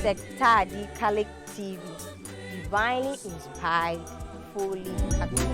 Sectadi Catholic TV, divinely inspired, fully Catholic.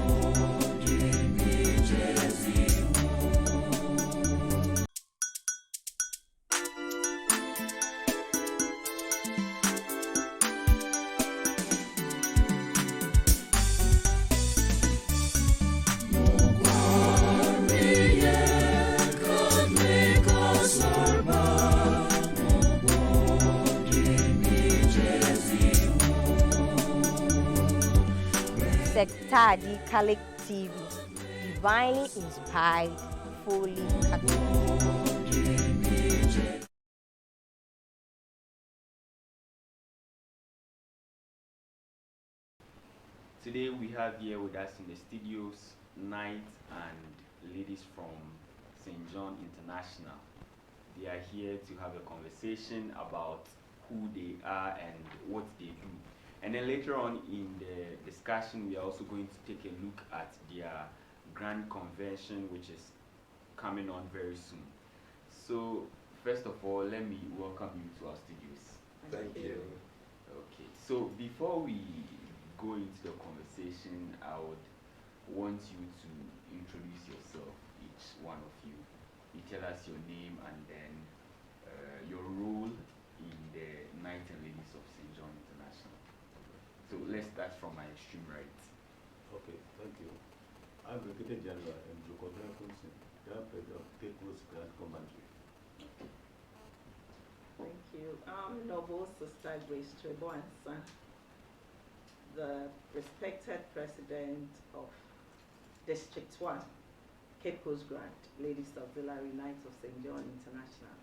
Sectadi Catholic TV, divinely inspired, fully Catholic. Today we have here with us in the studios knights and ladies from St. John International. They are here to have a conversation about who they are and what they do. And then later on in the discussion, we are also going to take a look at their grand convention, which is coming on very soon. So, first of all, let me welcome you to our studios. Thank you. Okay, so before we go into the conversation, I would want you to introduce yourself, each one of you. You tell us your name and then your role in the Knights and Ladies of St. John International. So let's start from my extreme right. Okay, thank you. I'm Brigadier General and Grand President of People's Grand Commander. Thank you. I'm Noble Sister Grace Treboansa, the respected President of District 1, Cape Coast Grand, Ladies Auxiliary Knights of St. John International.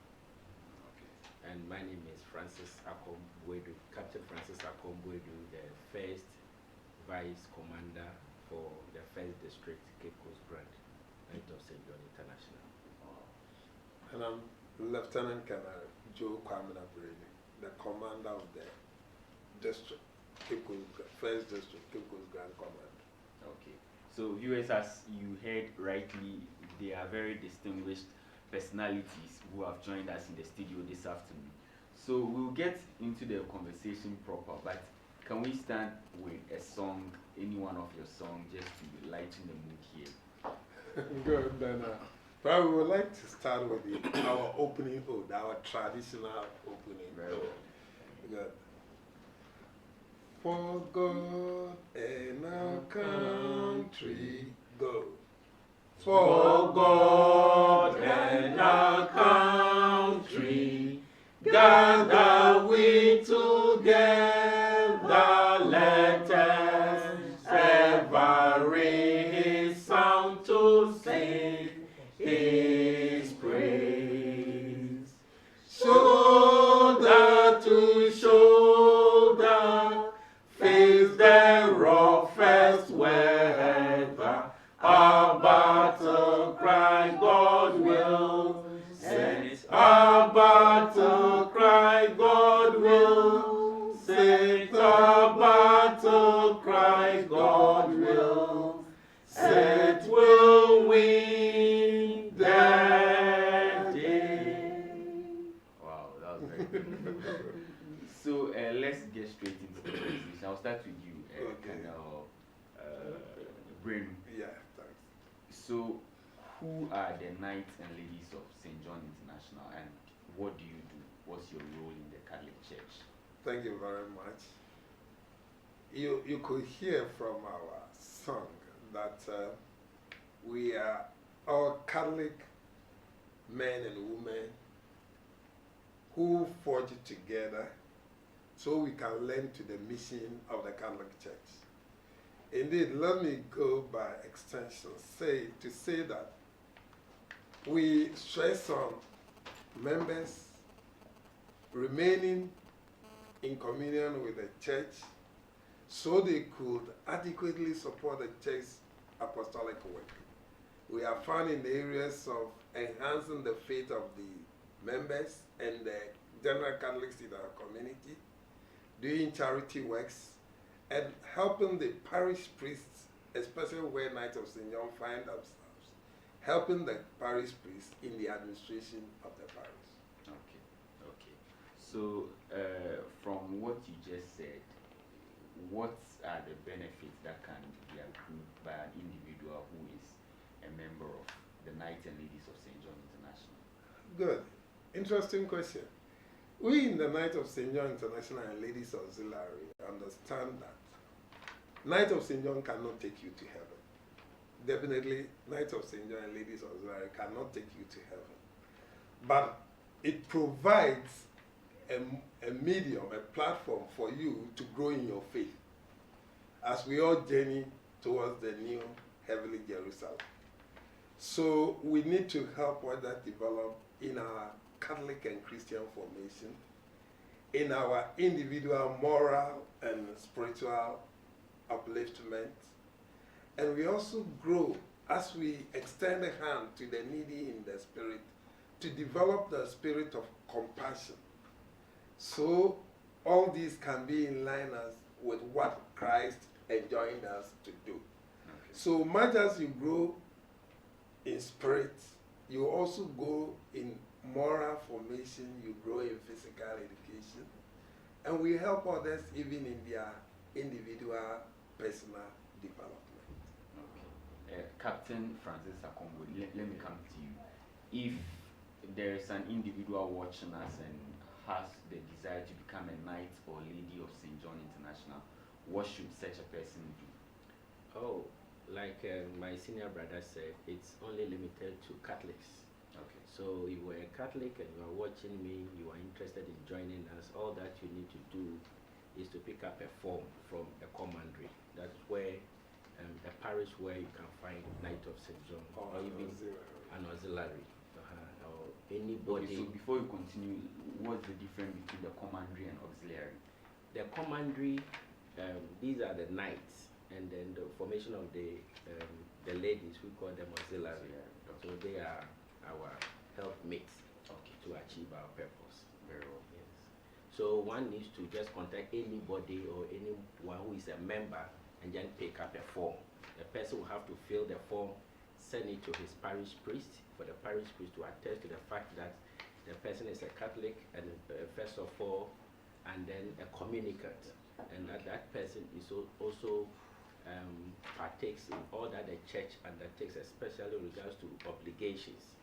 And my name is ACKOM, Captain Francis ACKOM, the first Vice Commander for the 1st District, Cape Coast Grand, Knights of St. John International. And I'm Lieutenant Colonel Joe KWAMINA, the Commander of the District, Cape Coast, 1st District, Cape Coast Grand Command. Okay, so viewers, as you heard rightly, they are very distinguished personalities who have joined us in the studio this afternoon. So we'll get into the conversation proper, but can we start with a song, any one of your songs, just to lighten the mood here? Good, then but we would like to start with our opening ode, our traditional opening Very ode. well. Good. For God and our country, go. For God and our country, gather we together, let us ever raise sound to sing His praise. Shoulder to shoulder, face the roughest weather. Our battle cry, God will send. Our battle cry, God will send. Our battle cry, God will send. Will win that day. Wow, that was very good. So let's get straight into the conversation. I'll start with you, Colonel Brain. Yeah, thanks. So, who are the Knights and Ladies of St. John International, and what do you do? What's your role in the Catholic Church? Thank you very much. You could hear from our song that we are all Catholic men and women who forge together so we can learn to the mission of the Catholic Church. Indeed, let me go by extension to say that we stress on members remaining in communion with the church so they could adequately support the church's apostolic work. We are found in the areas of enhancing the faith of the members and the general Catholics in our community, doing charity works, and helping the parish priests, especially where Knights of St. John find themselves, helping the parish priests in the administration of the parish. Okay, okay. So, from you just said, what are the benefits that can be accrued by an individual who is a member of the Knights and Ladies of St. John International? Good. Interesting question. We in the Knights of St. John International and Ladies Auxiliary understand that Knights of St. John cannot take you to heaven. Definitely, Knights of St. John and Ladies Auxiliary cannot take you to heaven. But it provides a medium, a platform for you to grow in your faith as we all journey towards the new heavenly Jerusalem. So we need to help others develop in our Catholic and Christian formation, in our individual moral and spiritual upliftment. And we also grow as we extend a hand to the needy in the spirit to develop the spirit of compassion. So all these can be in line as with what Christ enjoined us to do. Okay. So much as you grow in spirit, you also go in moral formation, you grow in physical education, and we help others even in their individual personal development. Okay. Captain Francis Akombo, let me come to you. If there is an individual watching us and has the desire to become a Knight or Lady of St. John International, what should such a person do? Oh, like my senior brother said, it's only limited to Catholics. Okay. So if you are a Catholic and you are watching me, you are interested in joining us, all that you need to do is to pick up a form from a commandery. That's where the parish where you can find Knight of St. John or even an auxiliary. Or anybody. Okay, so before you continue, what's the difference between the commandery and auxiliary? The commandery, these are the knights, and then the formation of the ladies, we call them auxiliary. Okay. So they are our helpmates, Okay. to achieve our purpose. Very well. Yes. So one needs to just contact anybody or anyone who is a member and then pick up a form. The person will have to fill the form, send it to his parish priest, for the parish priest to attest to the fact that the person is a Catholic, and first of all, and then a communicant, and that person is also partakes in all that the church undertakes, especially in regards to obligations.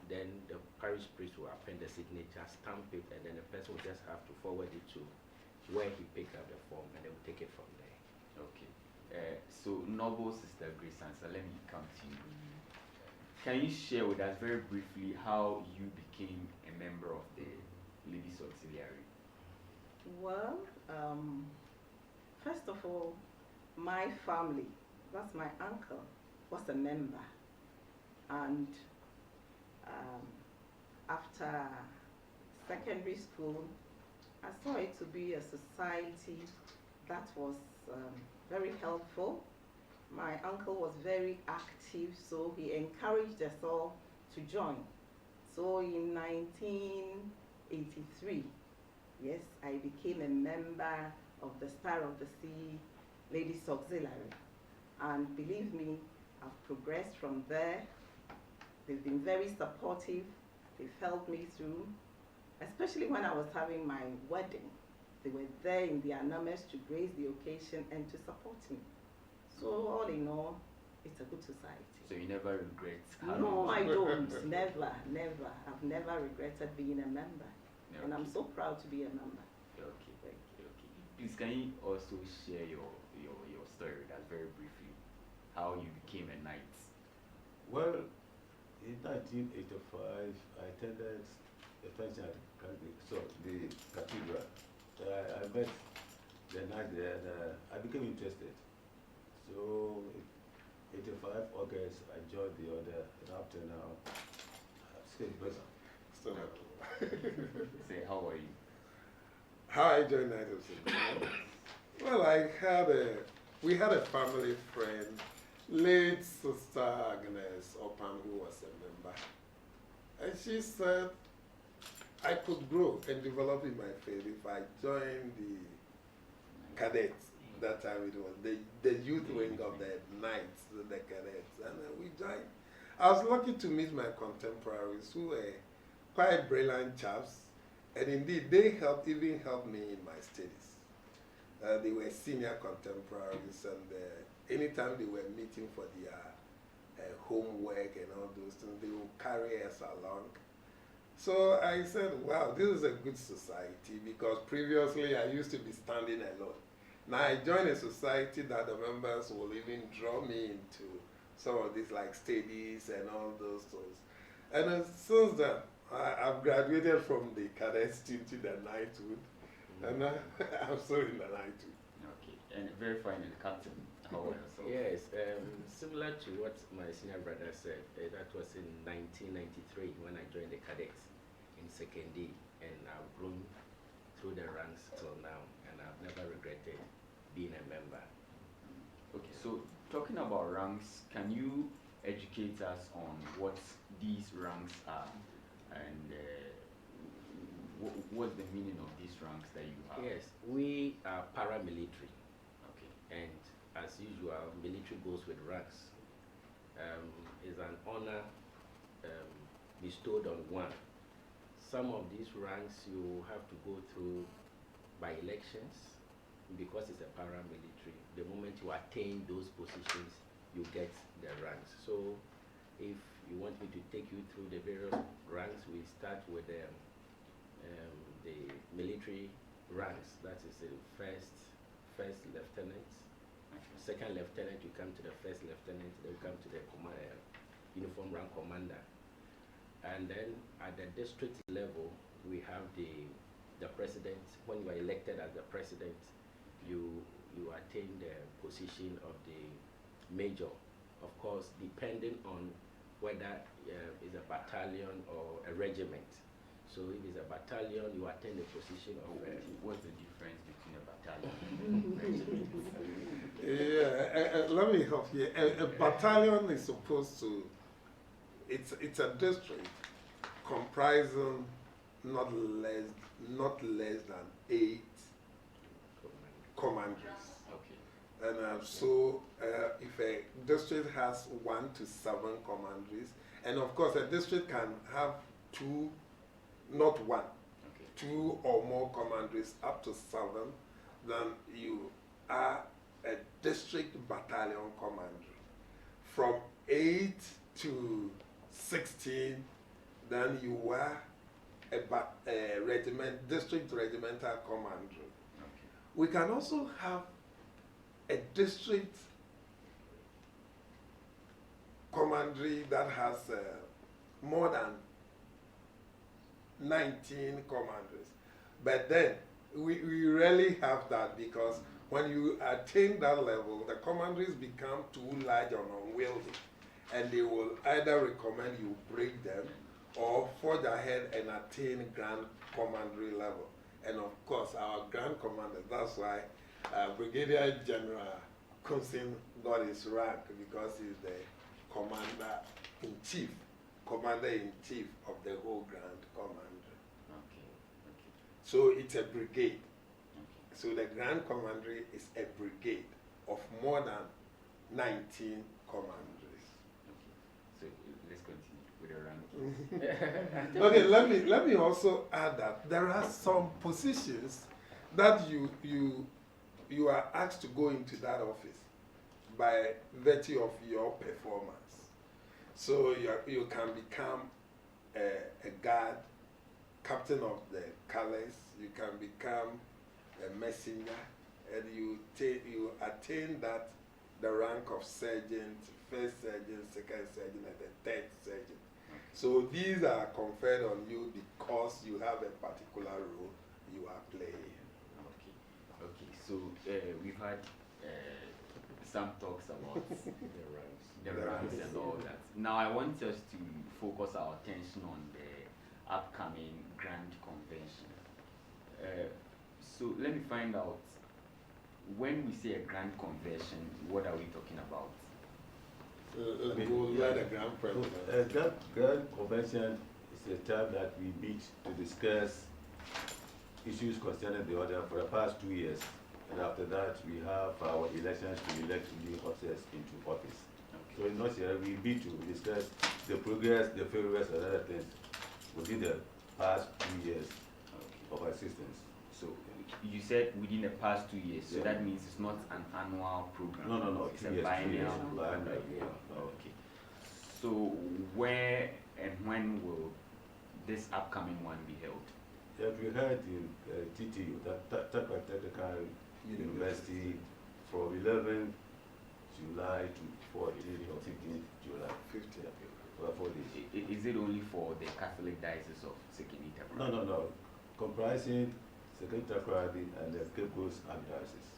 Then the parish priest will append the signature, stamp it, and then the person will just have to forward it to where he picked up the form, and they will take it from there. Okay. So, noble Sister Grace Answer, let me come to you. Can you share with us very briefly how you became a member of the Ladies Auxiliary? Well, first of all, my family, that's my uncle, was a member. And after secondary school, I saw it to be a society that was very helpful. My uncle was very active, so he encouraged us all to join. So in 1983, yes, I became a member of the Star of the Sea Ladies Auxiliary. And believe me, I've progressed from there. They've been very supportive. They've helped me through, especially when I was having my wedding. They were there in their numbers to grace the occasion and to support me. So all in all, it's a good society. So you never regret? No, I don't. Never, never. I've never regretted being a member. Okay. And I'm so proud to be a member. Okay, okay. Please, can you also share your story with us very briefly? How you became a knight? Well, in 1985, I attended the cathedral. I met the knight there, and I became interested. So, 85 August, I joined the order, and up to now, still present. Say, how are you? How I joined Knights of St. John? Well, we had a family friend, late Sister Agnes Opan, who was a member. And she said I could grow and develop in my faith if I joined the cadets. That time it was the youth wing of the Knights, the cadets, and we joined. I was lucky to meet my contemporaries who were quite brilliant chaps, And indeed, they even helped me in my studies. They were senior contemporaries, and anytime they were meeting for their homework and all those things, they would carry us along. So I said, wow, this is a good society, because previously I used to be standing alone. Now I joined a society that the members will even draw me into some of these like studies and all those things. And since then, I've graduated from the cadets into the knighthood, and I'm still in the knighthood. Okay, and very finally, Captain, how about yourself? Yes, similar to what my senior brother said, that was in 1993 when I joined the cadets in second D, and I've grown through the ranks till now, and I've never regretted being a member. Okay, so talking about ranks, can you educate us on what these ranks are, and what's the meaning of these ranks that you have? Yes, we are paramilitary. Okay. And as usual, military goes with ranks. Is an honor bestowed on one. Some of these ranks you have to go through by elections, because it's a paramilitary. The moment you attain those positions, you get the ranks. So if you want me to take you through the various ranks, we start with the military ranks. That is the first lieutenant. Second lieutenant, you come to the first lieutenant, then you come to the uniform rank commander. And then at the district level, we have the president. When you are elected as the president, you attain the position of the major. Of course, depending on whether it's a battalion or a regiment. So if it's a battalion, you attain the position of what's the difference between a battalion and a regiment? Yeah, let me help you. A battalion is supposed to, it's a district comprising not less than 8 commanderies. Okay. And so if a district has 1 to 7 commanderies, and of course a district can have 2, not 1, okay, 2 or more commanderies up to 7, then you are a district battalion commander. From 8 to 16, then you are a regiment, district regimental commander. okay. We can also have a district commandery that has more than 19 commanderies. But then we rarely have that, because when you attain that level, the commanderies become too large and unwieldy, and they will either recommend you break them or forge ahead and attain grand commandery level. And of course, our grand commander, that's why Brigadier General Kunsin got his rank, because he's the commander-in-chief of the whole grand commander. Okay, okay. So it's a brigade. Okay. So the grand commandery is a brigade of more than 19 commanderies. Okay. So let's continue with the ranking. Okay, let me also add that there are some positions that you are asked to go into that office by virtue of your performance. So you can become a guard, captain of the colors, you can become a messenger, and you attain that the rank of sergeant, first sergeant, second sergeant, and the third sergeant. Okay. So these are conferred on you because you have a particular role you are playing. Okay, okay. So we've had some talks about the ranks and all that. Now I want us to focus our attention on the upcoming Grand Convention. So let me find out, when we say a Grand Convention, what are we talking about? We'll let the Grand President. Grand Convention is a time that we meet to discuss issues concerning the order for the past 2 years. And after that, we have our elections to elect new officers into office. Okay. So in nutshell, we meet to discuss the progress, the failures, and other things within the past 2 years. Okay. of assistance. So You said within the past 2 years, so Yeah. that means it's not an annual program. no, It's 2 a years, 2 years, biennial. biennial, yeah. Okay. So where and when will this upcoming one be held? Yeah, we had in TTU, Takwa Technical University, from 11th July to 14th or 15th July. 15th. For 4 days. Is it only for the Catholic Diocese of Sekenita? No. Comprising Second Takradi and the Cape Coast Archdiocese.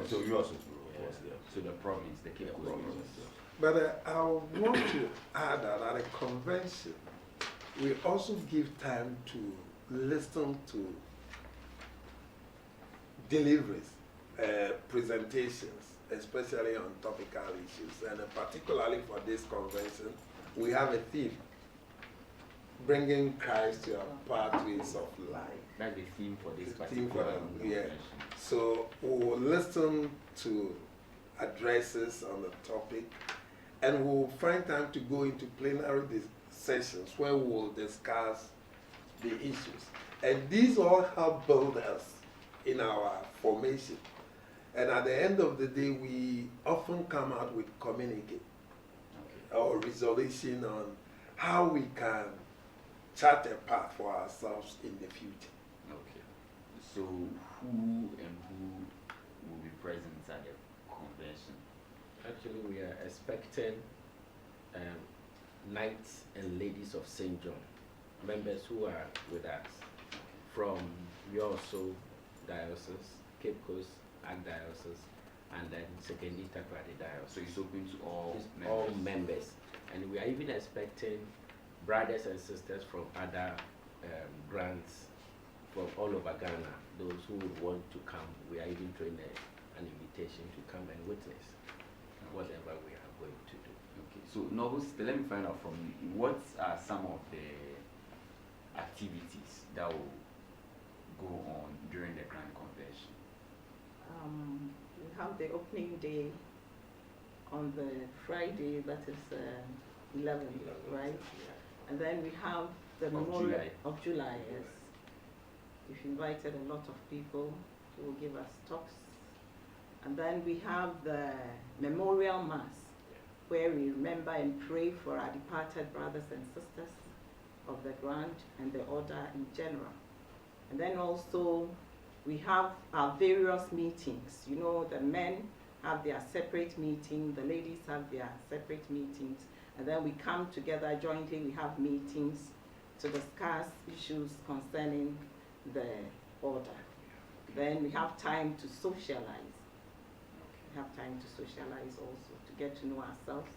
So you also, of course, yeah. So the province, the Cape Coast province. But I want to add that at a convention, we also give time to listen to deliveries, presentations, especially on topical issues. And particularly for this convention, we have a theme, bringing Christ to our pathways of life. That's the theme for this The theme for particular them, convention. So we will listen to addresses on the topic, and we'll find time to go into plenary sessions where we will discuss the issues. And these all help build us in our formation. And at the end of the day, we often come out with communique or resolution on how we can chart a path for ourselves in the future. Okay. So who will be present at the convention? Actually, we are expecting Knights and Ladies of St. John, members who are with us from Yoso Diocese, Cape Coast Archdiocese, and then Sekenita Takradi So Diocese. it's open to all It's members. all members. And we are even expecting brothers and sisters from other grants from all over Ghana, those who would want to come. We are even doing an invitation to come and witness whatever we are going to do. Okay. So Noble Sister, let me find out from you, what are some of the activities that will go on during the Grand Convention? We have the opening day on the Friday, that is 11th, right? And then we have the Memorial July. of July, yes. We've invited a lot of people who will give us talks. And then we have the Memorial Mass, where we remember and pray for our departed brothers and sisters of the Grand and the Order in general. And then also we have our various meetings. You know, the men have their separate meeting, the ladies have their separate meetings, and then we come together jointly, we have meetings to discuss issues concerning the order. Then we have time to socialize. We have time to socialize also, to get to know ourselves.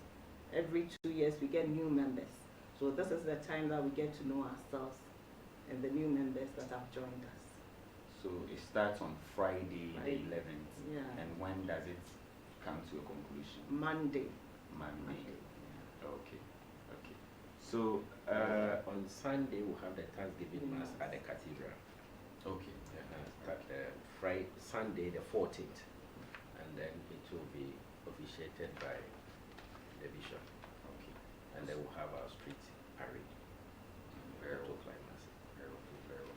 Every 2 years we get new members. So this is the time that we get to know ourselves and the new members that have joined us. So it starts on Friday, Friday. the 11th. Yeah. And when does it come to a conclusion? Monday. Monday. Okay. Okay. So On Sunday, we'll have the Thanksgiving Mass at the Cathedral. okay. Friday, Sunday the 14th, and then it will be officiated by the bishop. Okay. And then we'll have our street parade. Very well. Climax. Very well. Very well.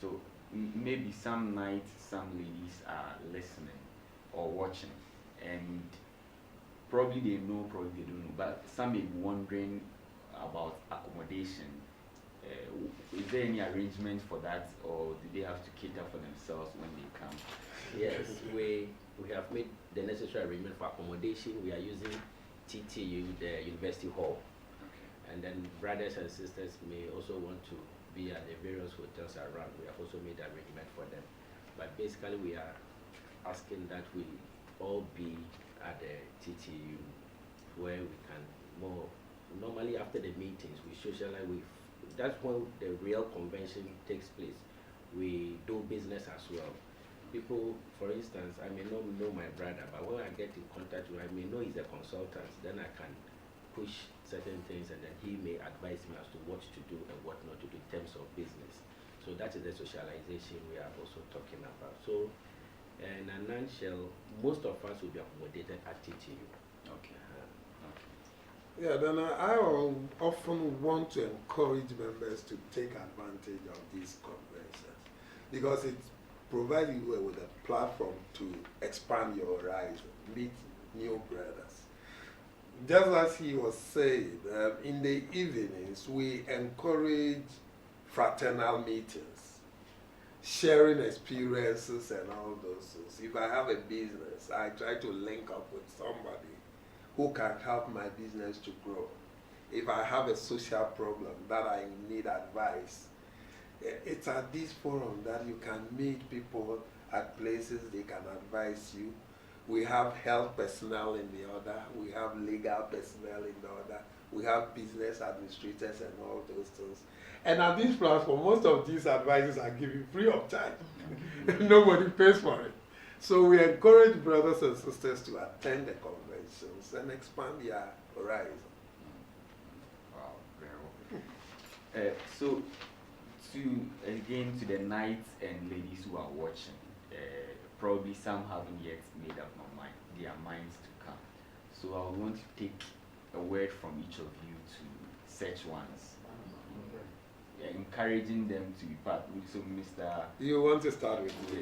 So maybe some nights, some ladies are listening or watching, and probably they know, probably they don't know, but some may be wondering about accommodation. Is there any arrangement for that, or do they have to cater for themselves when they come? Yes, we have made the necessary arrangement for accommodation. We are using TTU, the University Hall. Okay. And then brothers and sisters may also want to be at the various hotels around. We have also made arrangement for them. But basically we are asking that we all be at the TTU where we can more, normally after the meetings we socialize with, that's when the real convention takes place. We do business as well. People, for instance, I may not know my brother, but when I get in contact with him, I may know he's a consultant, then I can push certain things and then he may advise me as to what to do and what not to do in terms of business. So that is the socialization we are also talking about. So in a nutshell, most of us will be accommodated at TTU. Okay. Yeah, then I often want to encourage members to take advantage of this convention. because it provides you with a platform to expand your horizon, meet new brothers. Just as he was saying, in the evenings, we encourage fraternal meetings, sharing experiences and all those things. If I have a business, I try to link up with somebody who can help my business to grow. If I have a social problem that I need advice, it's at this forum that you can meet people at places they can advise you. We have health personnel in the order, we have legal personnel in the order, we have business administrators and all those things. And at this platform, most of these advices are given free of charge. Nobody pays for it. So we encourage brothers and sisters to attend the conventions and expand their horizon. Wow, very well. So, to the knights and ladies who are watching, probably some haven't yet made up their minds to come. So I would want to take a word from each of you to such ones, encouraging them to be part. So, Mr. You want to start with me?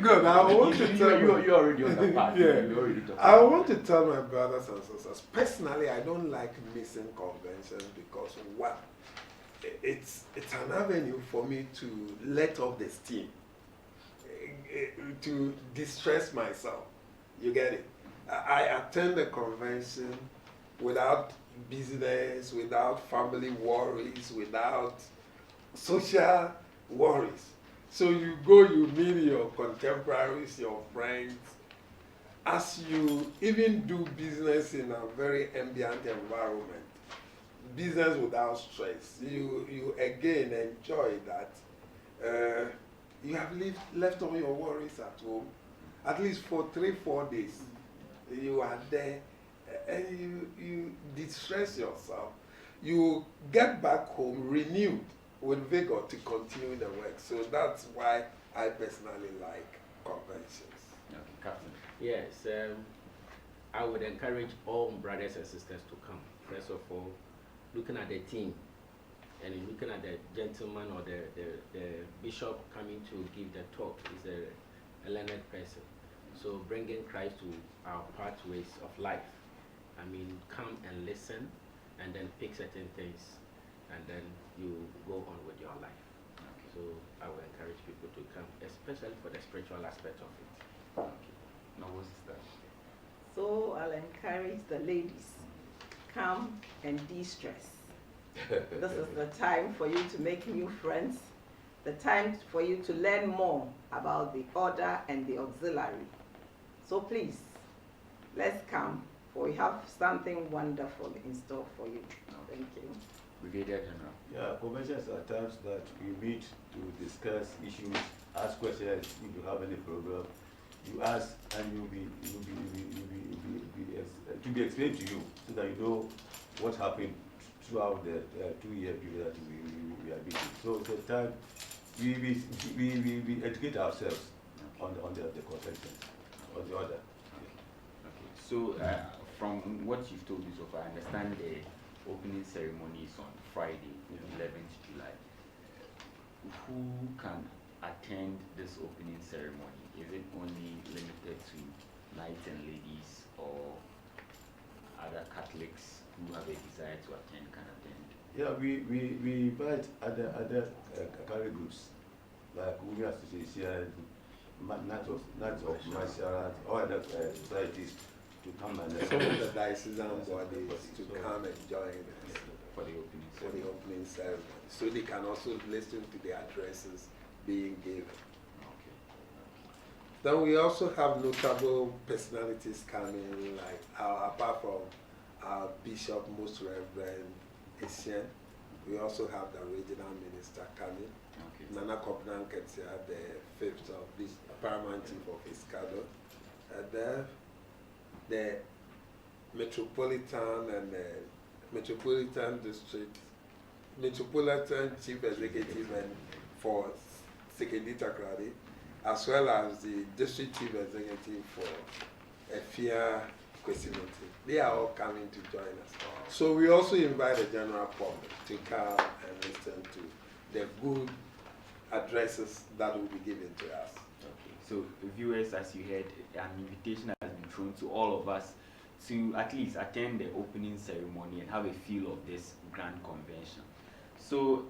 Good. I want to tell you already on the path. Yeah. You already I want to tell my brothers and sisters, personally, I don't like missing conventions because one, it's an avenue for me to let off the steam, to distress myself. You get it? I attend the convention without business, without family worries, without social worries. So you go, you meet your contemporaries, your friends. As you even do business in a very ambient environment, business without stress, you again enjoy that. You have left all your worries at home, at least for 3-4 days. You are there and you distress yourself. You get back home renewed with vigor to continue the work. So that's why I personally like conventions. Okay, Captain. Yes, I would encourage all brothers and sisters to come. First of all, looking at the team and looking at the gentleman or the bishop coming to give the talk is a learned person. So bringing Christ to our pathways of life. I mean, come and listen and then pick certain things and then you go on with your life. Okay. So I will encourage people to come, especially for the spiritual aspect of it. Okay. Now what's that? So I'll encourage the ladies, come and de-stress. This is the time for you to make new friends, the time for you to learn more about the order and the auxiliary. So please, let's come, for we have something wonderful in store for you. Thank you. Brigadier General. Yeah, conventions are times that we meet to discuss issues, ask questions. If you have any problem, you ask, and to be explained to you, so that you know what happened throughout the 2-year period that we are meeting. So the time we educate ourselves on the convention, on the order. Okay. So from what you've told me so far, I understand the opening ceremony is on Friday, 11th July. Who can attend this opening ceremony? Is it only limited to knights and ladies, or other Catholics who have a desire to attend can attend? Yeah, we invite other Catholic groups like Women Association, Knights of Martial Arts, all other societies to come and Some of the diocesan bodies to come and join us For the opening ceremony. so they can also listen to the addresses being given. Okay. Then we also have notable personalities coming, like apart from our Bishop, Most Reverend Essien, we also have the regional minister coming, Okay. Nana Kopnan Ketia, the 5th of this paramount chief of Iskado, and the Metropolitan and Metropolitan District, Metropolitan Chief Executive and for Sekendita Kradi, as well as the District Chief Executive for Efia Kwesimenti. They are all coming to join us. So we also invite the general public to come and listen to the good addresses that will be given to us. Okay. So, viewers, as you heard, an invitation has been thrown to all of us to at least attend the opening ceremony and have a feel of this grand convention. So,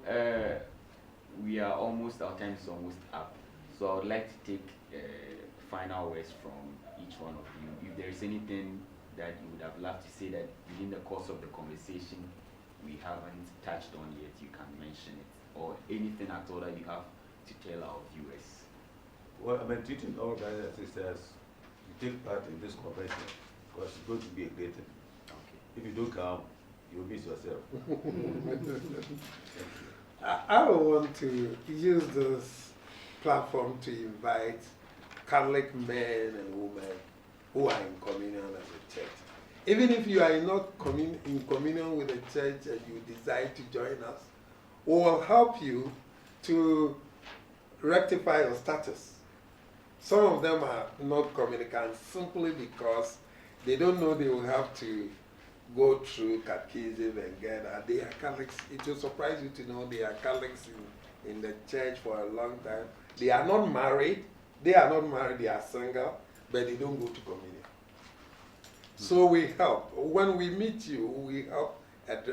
we are almost, our time is almost up. So, I would like to take final words from each one of you. If there is anything that you would have loved to say that within the course of the conversation we haven't touched on yet, you can mention it, or anything at all that you have to tell our viewers. Well, I'm treating all brothers and sisters to take part in this convention because it's going to be a great thing. Okay. If you don't come, you'll miss yourself. I want to use this platform to invite Catholic men and women who are in communion as a church. Even if you are not in communion with the church and you decide to join us, we will help you to rectify your status. Some of them are not communicants simply because they don't know they will have to go through catechism and get that. They are Catholics. It will surprise you to know they are Catholics in the church for a long time. They are not married. They are single, but they don't go to communion. So we help. When we meet you, we help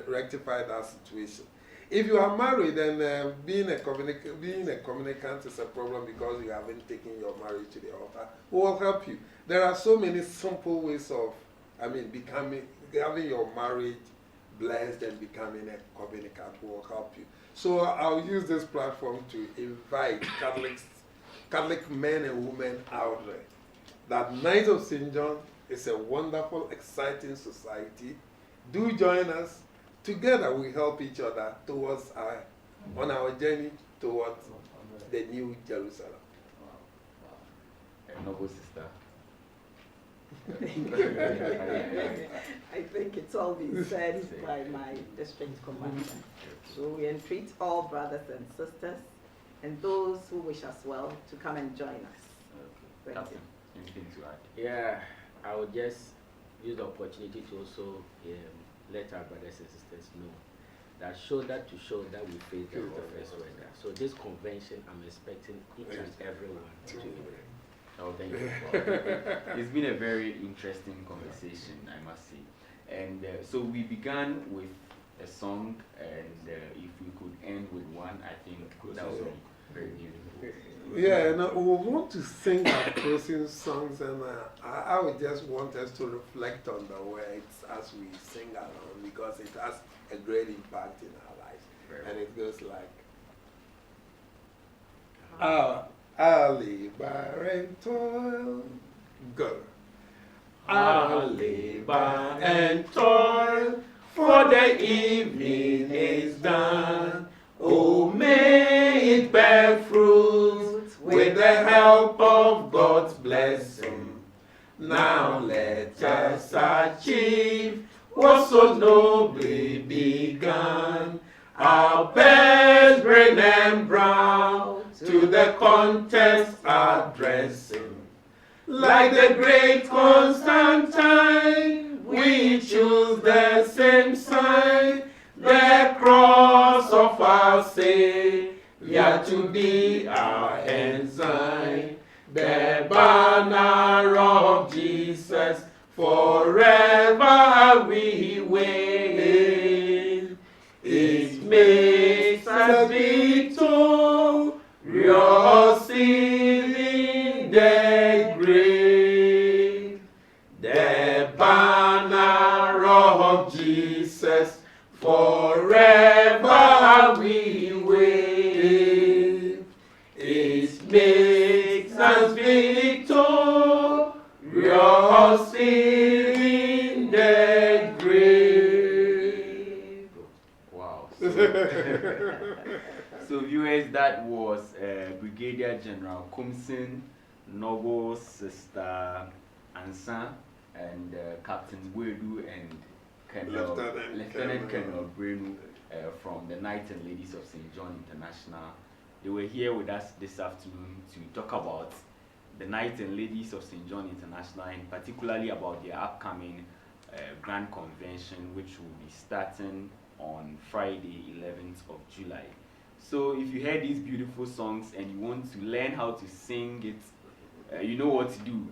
rectify that situation. If you are married, then being a communicant is a problem because you haven't taken your marriage to the altar. We will help you. There are so many simple ways of, having your marriage blessed and becoming a communicant will help you. So I'll use this platform to invite Catholic men and women out there that Knights of St. John is a wonderful, exciting society. Do join us. Together we help each other towards on our journey towards the New Jerusalem. Wow. A noble sister. I think it's all been said by my district commander. So we entreat all brothers and sisters and those who wish us well to come and join us. Okay. Captain, anything to add? Yeah, I would just use the opportunity to also let our brothers and sisters know that shoulder to shoulder we face the first weather. So this convention, I'm expecting each and everyone to. Oh, thank you. It's been a very interesting conversation, I must say. And so we began with a song, and if we could end with one, I think that would be very beautiful. Yeah, and we want to sing our closing songs, and I would just want us to reflect on the words as we sing along because it has a great impact in our lives. And it goes like, I'll labor and toil. Go. I'll labor and toil, for the evening is done. Oh, may it bear fruit with the help of God's blessing. Now let us achieve what so nobly begun. Our best brain and brow to the contest addressing. Like the great Constantine, we choose the same sign, the cross of our Savior to be our ensign, the banner of Jesus forever we wave. It makes us victorious in the grave. The banner of Jesus forever we wave. It makes us victorious in the grave. Wow. So viewers, that was Brigadier General Kumsin, Noble Sister Ansa, and Captain BOADU and Lieutenant Colonel BRAINCO from the Knights and Ladies of St. John International. They were here with us this afternoon to talk about the Knights and Ladies of St. John International, and particularly about their upcoming Grand Convention, which will be starting on Friday, 11th of July. So if you heard these beautiful songs and you want to learn how to sing it, you know what to do.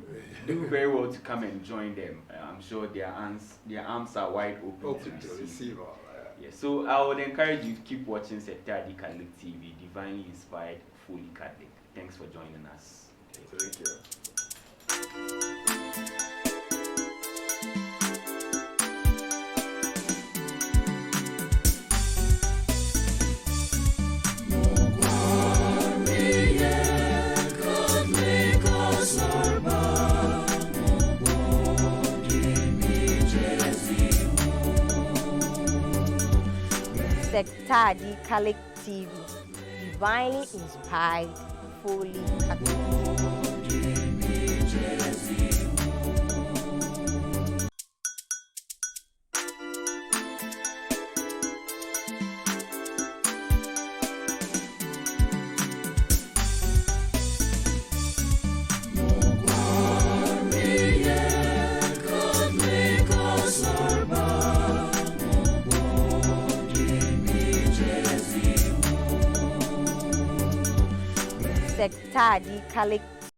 Do very well to come and join them. I'm sure their arms are wide open to receive all. Yeah, so I would encourage you to keep watching Sektadi Catholic TV, divinely inspired, fully Catholic. Thanks for joining us. Thank you. Sektadi Catholic TV, divinely inspired, fully Catholic. Sektadi Catholic